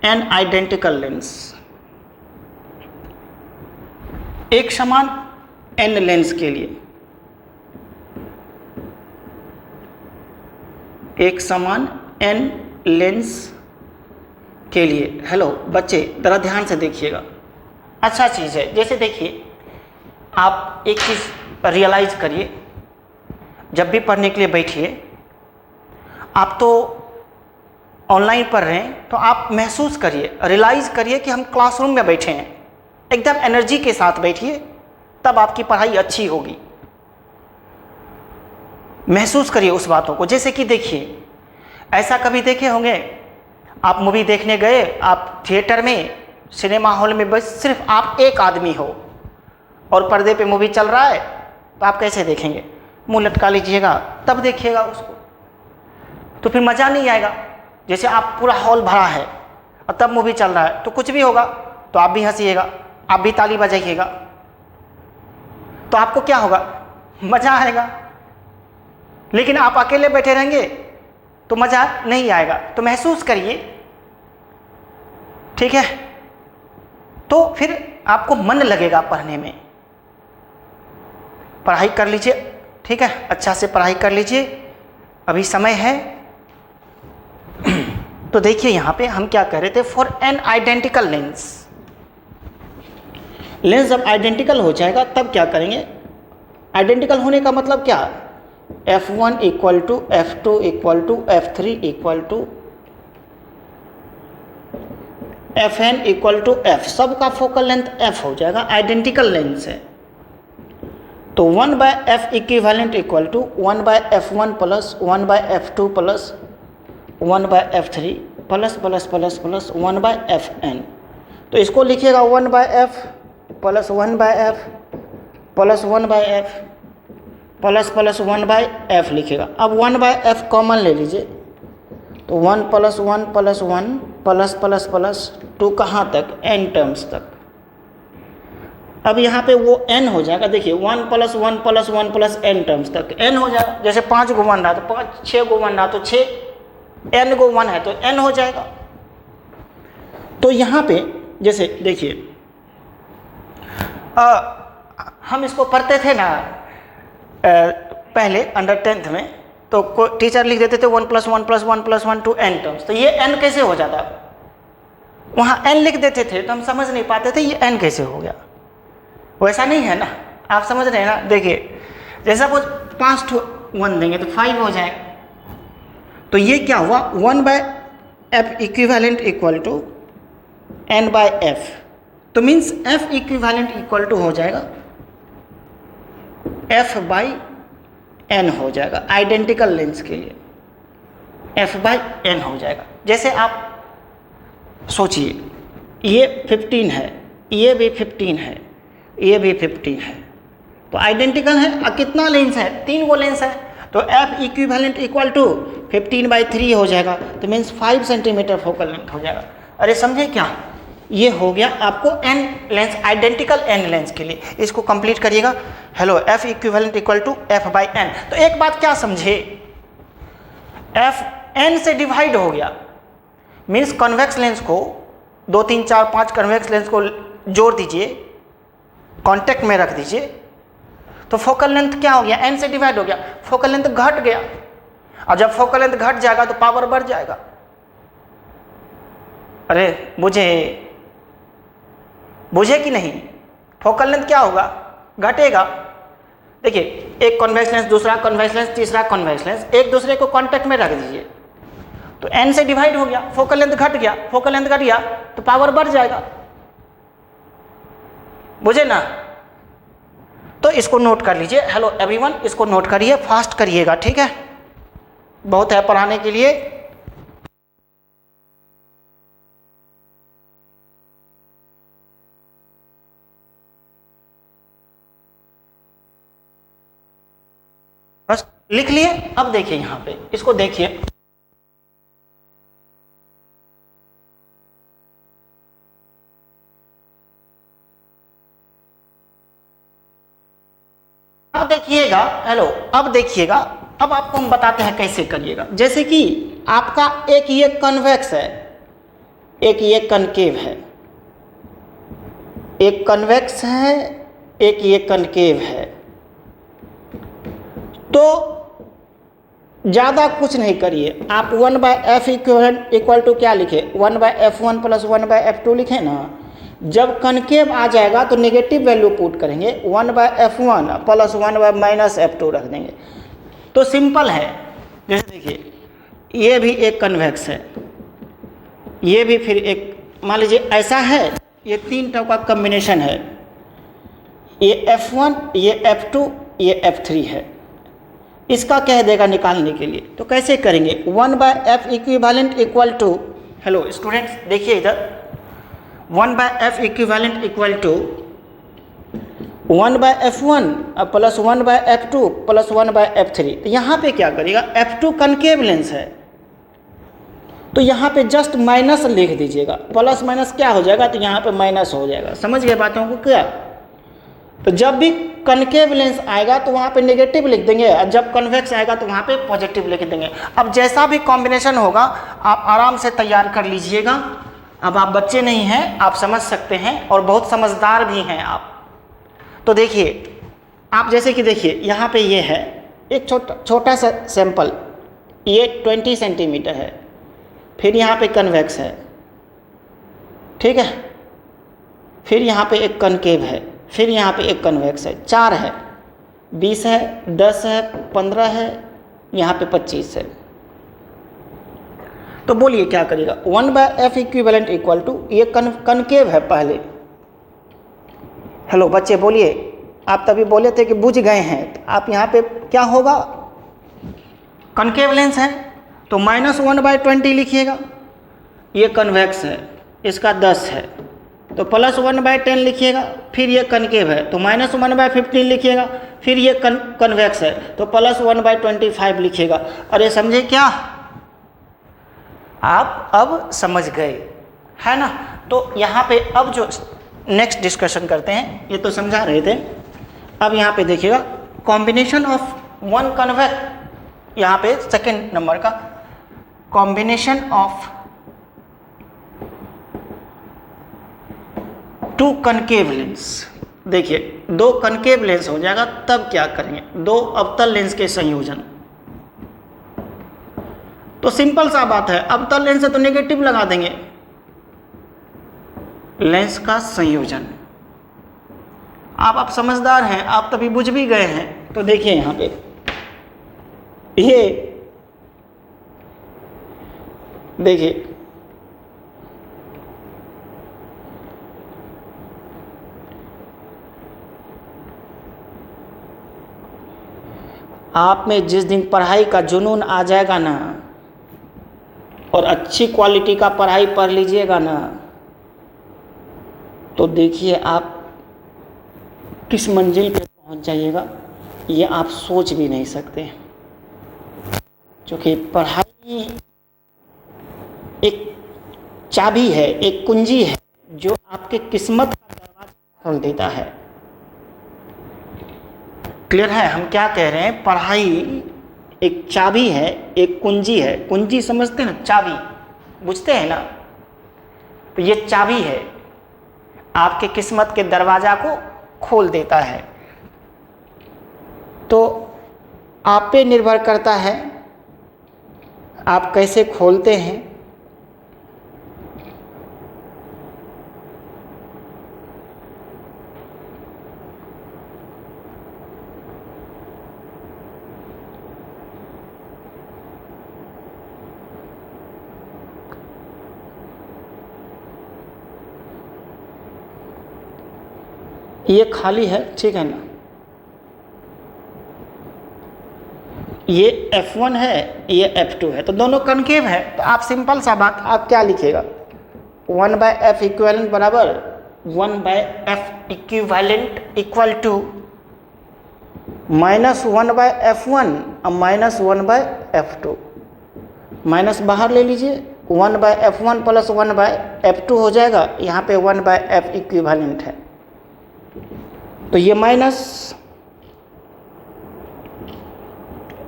एन आइडेंटिकल लेंस, एक समान एन लेंस के लिए, एक समान एन लेंस के लिए। हेलो बच्चे, जरा ध्यान से देखिएगा, अच्छा चीज़ है। जैसे देखिए, आप एक चीज़ रियलाइज करिए, जब भी पढ़ने के लिए बैठिए, आप तो ऑनलाइन पढ़ रहे हैं, तो आप महसूस करिए, रियलाइज करिए कि हम क्लासरूम में बैठे हैं। एकदम एनर्जी के साथ बैठिए, तब आपकी पढ़ाई अच्छी होगी। महसूस करिए उस बातों को। जैसे कि देखिए, ऐसा कभी देखे होंगे, आप मूवी देखने गए, आप थिएटर में, सिनेमा हॉल में, बस सिर्फ आप एक आदमी हो और पर्दे पे मूवी चल रहा है, तो आप कैसे देखेंगे? मुंह लटका लीजिएगा, तब देखिएगा उसको, तो फिर मज़ा नहीं आएगा। जैसे आप पूरा हॉल भरा है और तब मूवी चल रहा है, तो कुछ भी होगा तो आप भी हंसिएगा, आप भी ताली बजाइएगा, तो आपको क्या होगा? मज़ा आएगा। लेकिन आप अकेले बैठे रहेंगे तो मज़ा नहीं आएगा। तो महसूस करिए, ठीक है, तो फिर आपको मन लगेगा पढ़ने में। पढ़ाई कर लीजिए, ठीक है, अच्छा से पढ़ाई कर लीजिए, अभी समय है। तो देखिए यहाँ पे हम क्या कह रहे थे, for n identical lens, lens जब आइडेंटिकल हो जाएगा तब क्या करेंगे? आइडेंटिकल होने का मतलब क्या? f1 equal to f2 equal to f3 equal to fn equal to f, सबका फोकल लेंथ f हो जाएगा, आइडेंटिकल लेंस है। तो 1 by f equivalent equal to 1 by f1 plus 1 by f2 plus 1 by f3 plus plus plus plus 1 by fn। तो इसको लिखिएगा 1 by f plus 1 by f plus 1 by f plus plus 1 by f लिखिएगा। अब 1 by f common ले लीजिए, तो 1 plus 1 plus 1 plus plus plus 2 कहाँ तक? n टर्म्स तक। अब यहाँ पे वो n हो जाएगा, देखिए 1 plus 1 plus 1 plus n terms तक n हो जाएगा। जैसे 5 को 1 रहा तो 5, 6 को 1 रहा तो 6, n को 1 है तो n हो जाएगा। तो यहाँ पे जैसे देखिए, हम इसको पढ़ते थे ना पहले अंडर 10th में, तो टीचर लिख देते थे 1 plus 1 plus 1 plus 1 to n terms. तो ये n कैसे हो जाता? वहाँ n लिख देते थे तो हम समझ नहीं पाते थे ये n कैसे हो गया। वैसा नहीं है ना, आप समझ रहे हैं ना? देखिए, जैसा वो 5 टू 1 देंगे तो 5 हो जाएगा। तो ये क्या हुआ? 1 by f equivalent equal to n by f। तो means f equivalent equal to हो जाएगा f बाई n हो जाएगा, आइडेंटिकल लेंस के लिए f बाई n हो जाएगा। जैसे आप सोचिए, ये 15 है, ये भी 15 है, ये भी 15 है, तो आइडेंटिकल है। कितना लेंस है? 3 वो लेंस है, तो f equivalent equal to 15 by 3 हो जाएगा। तो मीन्स 5 सेंटीमीटर फोकल लेंथ हो जाएगा। अरे समझे क्या? ये हो गया आपको n lens, identical n lens के लिए। इसको कंप्लीट करिएगा। Hello, f equivalent equal to f by n। तो एक बात क्या समझे, f n से डिवाइड हो गया, मीन्स कॉन्वेक्स लेंस को 2 3 4 5 कॉन्वेक्स लेंस को जोड़ दीजिए, कांटेक्ट में रख दीजिए, तो फोकल लेंथ क्या हो गया? n से डिवाइड हो गया, फोकल लेंथ घट गया। और जब फोकल लेंथ घट जाएगा तो पावर बढ़ जाएगा। अरे बुझे कि नहीं? फोकल लेंथ क्या होगा? घटेगा। देखिए, एक कॉन्वेक्स लेंस, दूसरा कॉन्वेक्स लेंस, तीसरा कॉन्वेक्स लेंस, एक दूसरे को कांटेक्ट में रख दीजिए, तो n से डिवाइड हो गया, फोकल लेंथ घट गया, फोकल लेंथ घट गया तो पावर बढ़ जाएगा। बुझे ना? तो इसको नोट कर लीजिए। हेलो एवरीवन, इसको नोट करिए, फास्ट करिएगा, ठीक है, बहुत है पढ़ाने के लिए। बस लिख लिए। अब देखिए यहां पे, इसको देखिए, अब देखिएगा। हेलो, अब देखिएगा, अब आपको हम बताते हैं कैसे करिएगा। जैसे कि आपका एक ये कन्वेक्स है, एक ये कनकेव है, एक कन्वेक्स है, एक ये कनकेव है। तो ज़्यादा कुछ नहीं करिए, आप 1/f इक्वल टू क्या लिखे, 1/f1 प्लस 1/f2 लिखे ना। जब कनकेव आ जाएगा तो नेगेटिव वैल्यू पुट करेंगे, 1/f1 प्लस 1/-f2 रख देंगे। तो सिंपल है। जैसे देखिए, ये भी एक कन्वेक्स है, ये भी फिर एक, मान लीजिए ऐसा है, ये तीन टर्म का कम्बिनेशन है, ये f1, ये f2, ये f3 है। इसका कह देगा निकालने के लिए, तो कैसे करेंगे, 1/f equivalent equal to, hello students देखिए इधर, 1/f equivalent equal to 1/f1 plus 1/f2 plus 1/f3। तो यहाँ पे क्या करिएगा, f2 कनकेव लेंस है, तो यहाँ पे जस्ट माइनस लिख दीजिएगा, प्लस माइनस क्या हो जाएगा, तो यहाँ पे माइनस हो जाएगा। समझ गए बातों को क्या। तो जब भी कनकेव लेंस आएगा तो वहाँ पे नेगेटिव लिख देंगे, और जब कन्वेक्स आएगा तो वहाँ पे पॉजिटिव लिख देंगे। अब जैसा भी कॉम्बिनेशन होगा आप आराम से तैयार कर लीजिएगा। अब आप बच्चे नहीं हैं, आप समझ सकते हैं और बहुत समझदार भी हैं आप। तो देखिए, आप जैसे कि देखिए यहाँ पे ये है एक छोटा सा सैंपल, ये 20 सेंटीमीटर है, फिर यहाँ पे कन्वेक्स है, ठीक है, फिर यहाँ पे एक कनकेव है, फिर यहाँ पे एक कन्वेक्स है, 4 है, 20 है, 10 है, 15 है, यहाँ पे 25 है। तो बोलिए क्या करिएगा, 1/f इक्विवेलेंट इक्वल टू, ये कनकेव है पहले। हेलो बच्चे बोलिए, आप तभी बोले थे कि बुझ गए हैं, तो आप यहाँ पे क्या होगा, कनकेव लेंस है तो -1/20 लिखिएगा, ये कन्वेक्स है इसका 10 है तो प्लस 1/10 लिखिएगा, फिर ये कनकेव है तो -1/15 लिखिएगा, फिर ये कन्वेक्स है तो प्लस 1/25 लिखिएगा। अरे समझे क्या, आप अब समझ गए है ना। तो यहाँ पे अब जो नेक्स्ट डिस्कशन करते हैं, ये तो समझा रहे थे, अब यहाँ पे देखिएगा कॉम्बिनेशन ऑफ वन कन्वेक्स, यहाँ पे सेकेंड नंबर का कॉम्बिनेशन ऑफ 2 कनकेव लेंस। देखिए 2 कनकेव लेंस हो जाएगा, तब क्या करेंगे, 2 अवतल लेंस के संयोजन। तो सिंपल सा बात है, अवतल लेंस है तो नेगेटिव लगा देंगे, लेंस का संयोजन। आप समझदार हैं, आप तभी बुझ भी गए हैं। तो देखिए यहाँ पे ये देखिए, आप में जिस दिन पढ़ाई का जुनून आ जाएगा ना, और अच्छी क्वालिटी का पढ़ाई पढ़ लीजिएगा ना, तो देखिए आप किस मंजिल पे पहुंच जाइएगा, ये आप सोच भी नहीं सकते। क्योंकि पढ़ाई एक चाबी है, एक कुंजी है, जो आपके किस्मत का दरवाजा खोल देता है। क्लियर है हम क्या कह रहे हैं, पढ़ाई एक चाबी है, एक कुंजी है। कुंजी समझते हैं ना, चाबी बुझते हैं ना, तो ये चाबी है, आपके किस्मत के दरवाजा को खोल देता है। तो आप पे निर्भर करता है आप कैसे खोलते हैं। ये खाली है, ठीक है ना, ये F1 है, ये F2 है, तो दोनों कनकेव है। तो आप सिंपल सा बात आप क्या लिखिएगा, 1/f इक्विवेलेंट बराबर 1/f equivalent equal to -1/f1 और -1/f2। माइनस बाहर ले लीजिए, 1/f1 प्लस 1/f2 हो जाएगा, यहाँ पे 1/f इक्विवेलेंट है, तो ये माइनस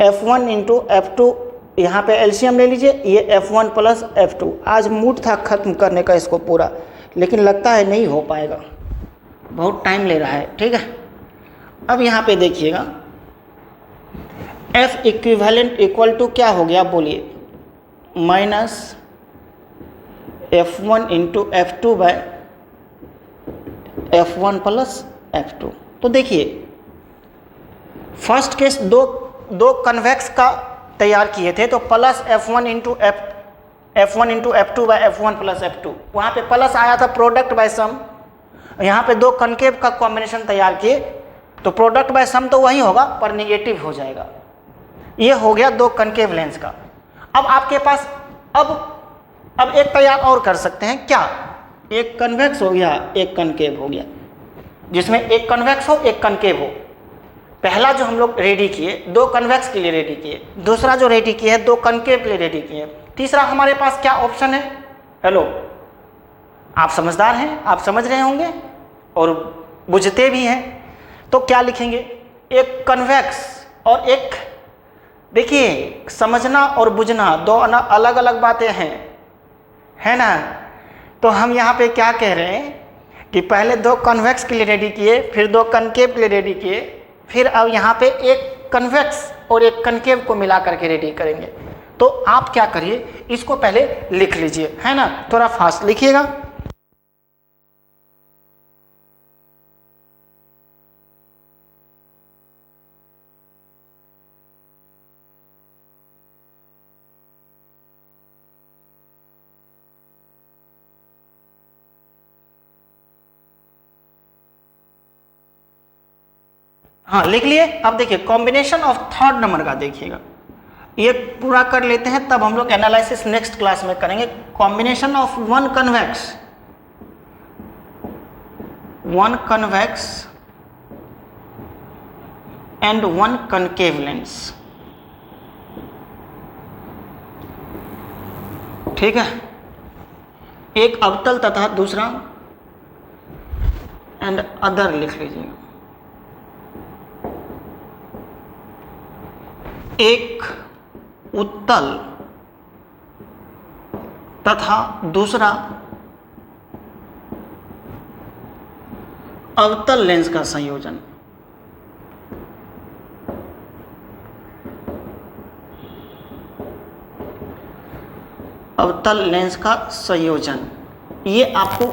F1 इंटू F2, यहाँ पे एलसीएम ले लीजिए, ये F1 प्लस F2। आज मूड था ख़त्म करने का इसको पूरा, लेकिन लगता है नहीं हो पाएगा, बहुत टाइम ले रहा है। ठीक है, अब यहाँ पे देखिएगा F इक्विवेलेंट इक्वल टू क्या हो गया बोलिए, minus F1 into F2 by F1 plus F2। तो देखिए फर्स्ट केस दो कन्वेक्स का तैयार किए थे, तो plus F1 into F2 by F1 plus F2, वहाँ पे प्लस आया था प्रोडक्ट बाय सम। यहाँ पे दो कनकेव का कॉम्बिनेशन तैयार किए, तो प्रोडक्ट बाय सम तो वही होगा पर नेगेटिव हो जाएगा। ये हो गया दो कनकेव लेंस का। अब आपके पास अब एक तैयार और कर सकते हैं, क्या, एक कन्वेक्स हो गया एक कनकेव हो गया, जिसमें एक कन्वेक्स हो एक कनकेव हो। पहला जो हम लोग रेडी किए दो कन्वेक्स के लिए रेडी किए, दूसरा जो रेडी किए दो कनकेव के लिए रेडी किए, तीसरा हमारे पास क्या ऑप्शन है। हेलो, आप समझदार हैं, आप समझ रहे होंगे और बुझते भी हैं। तो क्या लिखेंगे, एक कन्वेक्स और एक, देखिए समझना और बुझना दो अलग अलग बातें हैं, है ना। तो हम यहाँ पे क्या कह रहे हैं कि पहले दो कन्वेक्स के लिए रेडी किए, फिर दो कनकेव के लिए रेडी किए, फिर अब यहाँ पे एक कन्वेक्स और एक कनकेव को मिला करके रेडी करेंगे। तो आप क्या करिए, इसको पहले लिख लीजिए, है ना, थोड़ा फास्ट लिखिएगा। हाँ लिख लिए। अब देखिए कॉम्बिनेशन ऑफ थर्ड नंबर का देखिएगा, ये पूरा कर लेते हैं तब हम लोग एनालिसिस नेक्स्ट क्लास में करेंगे। Combination of one convex and one concave lens. ठीक है, एक अवतल तथा दूसरा एंड अदर लिख लीजिएगा। एक उत्तल तथा दूसरा अवतल लेंस का संयोजन। अवतल लेंस का संयोजन, ये आपको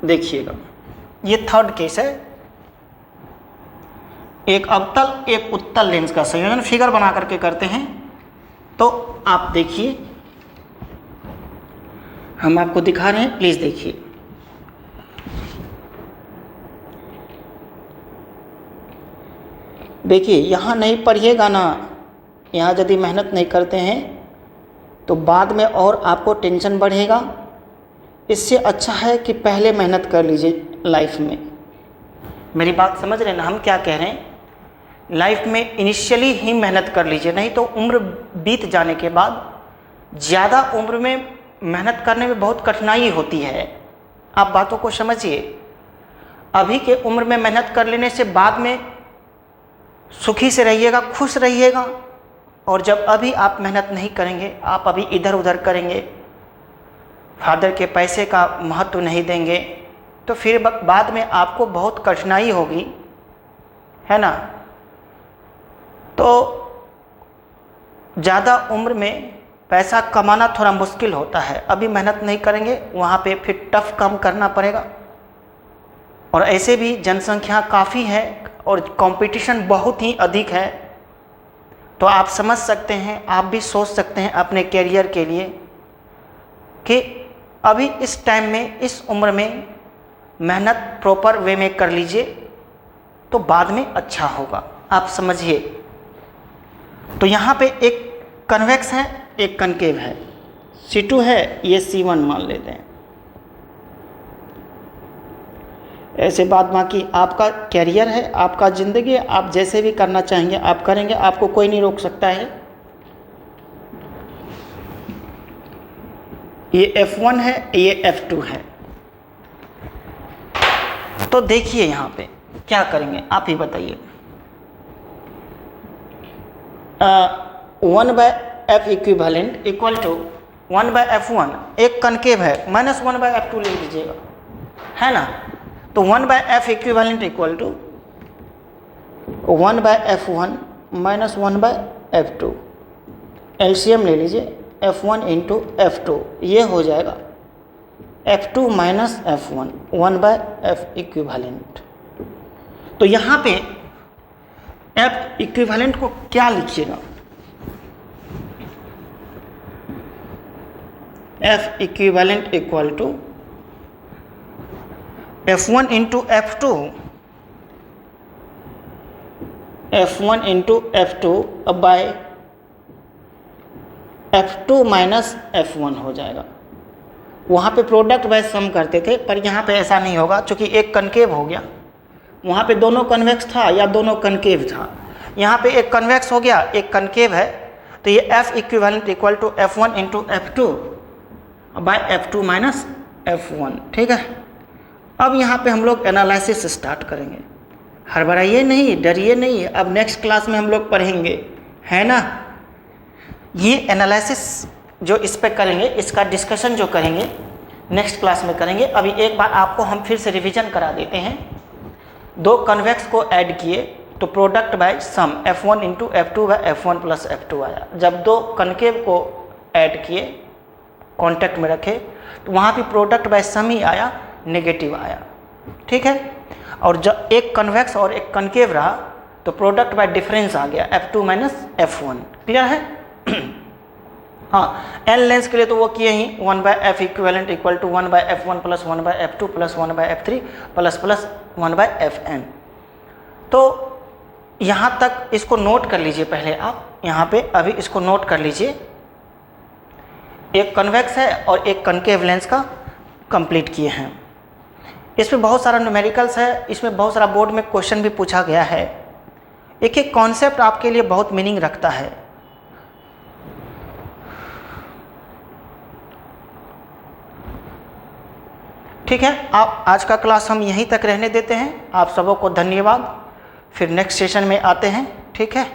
देखिएगा, ये थर्ड केस है, एक अवतल एक उत्तल लेंस का संयोजन। फिगर बना करके करते हैं, तो आप देखिए, हम आपको दिखा रहे हैं, प्लीज देखिए। देखिए यहाँ नहीं पढ़िएगा ना, यहाँ यदि मेहनत नहीं करते हैं तो बाद में और आपको टेंशन बढ़ेगा। इससे अच्छा है कि पहले मेहनत कर लीजिए लाइफ में। मेरी बात समझ रहे हैं ना, हम क्या कह रहे हैं, लाइफ में इनिशियली ही मेहनत कर लीजिए, नहीं तो उम्र बीत जाने के बाद ज़्यादा उम्र में मेहनत करने में बहुत कठिनाई होती है। आप बातों को समझिए, अभी के उम्र में मेहनत कर लेने से बाद में सुखी से रहिएगा, खुश रहिएगा। और जब अभी आप मेहनत नहीं करेंगे, आप अभी इधर उधर करेंगे, फादर के पैसे का महत्व नहीं देंगे, तो फिर बाद में आपको बहुत कठिनाई होगी, है ना। तो ज़्यादा उम्र में पैसा कमाना थोड़ा मुश्किल होता है, अभी मेहनत नहीं करेंगे वहाँ पे फिर टफ काम करना पड़ेगा। और ऐसे भी जनसंख्या काफ़ी है और कंपटीशन बहुत ही अधिक है। तो आप समझ सकते हैं, आप भी सोच सकते हैं अपने कैरियर के लिए कि अभी इस टाइम में, इस उम्र में मेहनत प्रॉपर वे में कर लीजिए तो बाद में अच्छा होगा। आप समझिए, तो यहाँ पे एक कन्वेक्स है, एक कनकेव है, C2 है, ये C1 मान लेते हैं। ऐसे बात बाकी आपका कैरियर है, आपका ज़िंदगी है, आप जैसे भी करना चाहेंगे आप करेंगे, आपको कोई नहीं रोक सकता है। ये F1 है, ये F2 है। तो देखिए यहाँ पे क्या करेंगे आप ही बताइए। 1/F equivalent equal to 1/F1, एक कनकेव है, माइनस 1/F2 ले लीजिएगा, है ना। तो 1/F equivalent equal to 1/F1 minus 1/F2, LCM ले लीजिए, F1 इंटू F2, ये हो जाएगा F2 minus F1, 1/F equivalent. तो यहाँ पे F इक्विवेलेंट को क्या लिखिएगा, F equivalent equal to F1 into F2, F1 into F2 by F2 minus F1 हो जाएगा। वहाँ पे प्रोडक्ट बाय सम करते थे, पर यहाँ पे ऐसा नहीं होगा, क्योंकि एक कनकेव हो गया, वहाँ पे दोनों कन्वेक्स था या दोनों कनकेव था, यहाँ पे एक कन्वेक्स हो गया, एक कनकेव है। तो ये F equivalent equal to F1 into F2 by F2 minus F1, ठीक है। अब यहाँ पे हम लोग एनालिसिस स्टार्ट करेंगे, हड़बड़ाइए नहीं, डरिए नहीं, अब नेक्स्ट क्लास में हम लोग पढ़ेंगे, है ना। ये एनालिसिस जो इस पे करेंगे, इसका डिस्कशन जो करेंगे नेक्स्ट क्लास में करेंगे। अभी एक बार आपको हम फिर से रिवीजन करा देते हैं। दो कन्वेक्स को ऐड किए तो product by sum F1 into F2 by F1 plus F2 आया। जब दो कनकेव को ऐड किए, कॉन्टैक्ट में रखे, तो वहाँ भी प्रोडक्ट बाय सम ही आया, नेगेटिव आया, ठीक है। और जब एक कन्वेक्स और एक कनकेव रहा तो प्रोडक्ट बाय डिफरेंस आ गया, F2 माइनस F1, क्लियर है। हाँ, एन लेंस के लिए तो वो किए ही 1/F equivalent equal to 1/F1 plus 1/F2 plus 1/F3 plus plus 1/Fn। तो यहाँ तक इसको नोट कर लीजिए पहले आप, यहाँ पे अभी इसको नोट कर लीजिए। एक कन्वेक्स है और एक कनकेव लेंस का कंप्लीट किए हैं। इसमें बहुत सारा न्यूमेरिकल्स है, इसमें बहुत सारा बोर्ड में क्वेश्चन भी पूछा गया है। एक एक कॉन्सेप्ट आपके लिए बहुत मीनिंग रखता है। ठीक है, आप आज का क्लास हम यहीं तक रहने देते हैं। आप सबों को धन्यवाद, फिर नेक्स्ट सेशन में आते हैं, ठीक है।